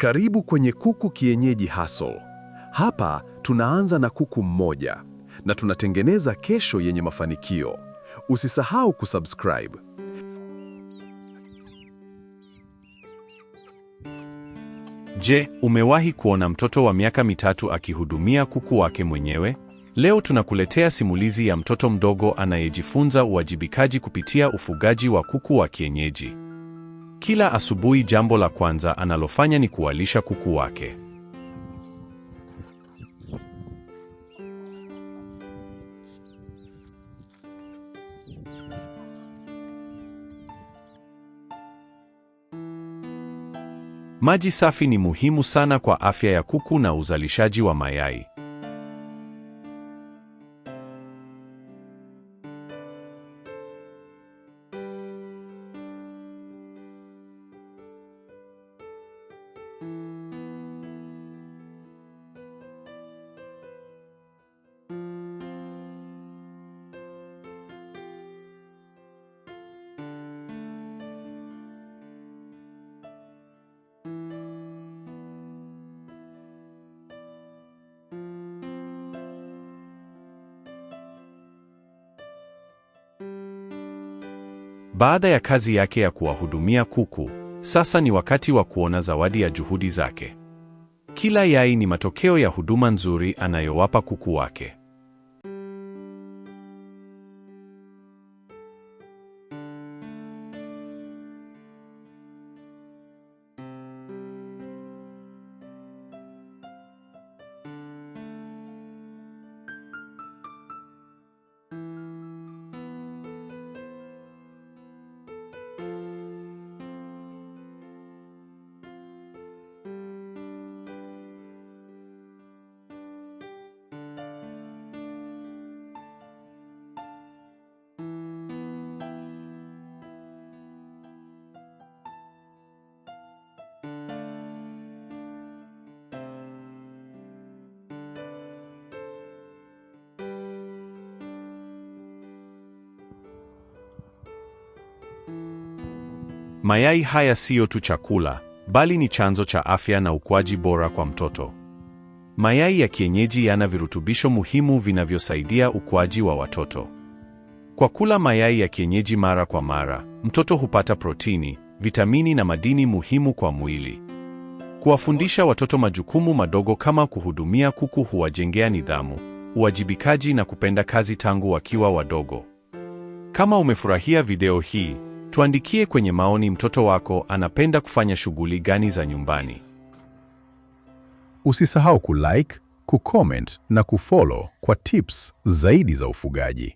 Karibu kwenye Kuku Kienyeji Hustle. Hapa tunaanza na kuku mmoja na tunatengeneza kesho yenye mafanikio. Usisahau kusubscribe. Je, umewahi kuona mtoto wa miaka mitatu akihudumia kuku wake mwenyewe? Leo tunakuletea simulizi ya mtoto mdogo anayejifunza uwajibikaji kupitia ufugaji wa kuku wa kienyeji. Kila asubuhi jambo la kwanza analofanya ni kuwalisha kuku wake. Maji safi ni muhimu sana kwa afya ya kuku na uzalishaji wa mayai. Baada ya kazi yake ya kuwahudumia kuku, sasa ni wakati wa kuona zawadi ya juhudi zake. Kila yai ni matokeo ya huduma nzuri anayowapa kuku wake. Mayai haya siyo tu chakula, bali ni chanzo cha afya na ukuaji bora kwa mtoto. Mayai ya kienyeji yana virutubisho muhimu vinavyosaidia ukuaji wa watoto. Kwa kula mayai ya kienyeji mara kwa mara, mtoto hupata protini, vitamini na madini muhimu kwa mwili. Kuwafundisha watoto majukumu madogo kama kuhudumia kuku huwajengea nidhamu, uwajibikaji na kupenda kazi tangu wakiwa wadogo. Kama umefurahia video hii, tuandikie kwenye maoni mtoto wako anapenda kufanya shughuli gani za nyumbani. Usisahau kulike, kucomment na kufollow kwa tips zaidi za ufugaji.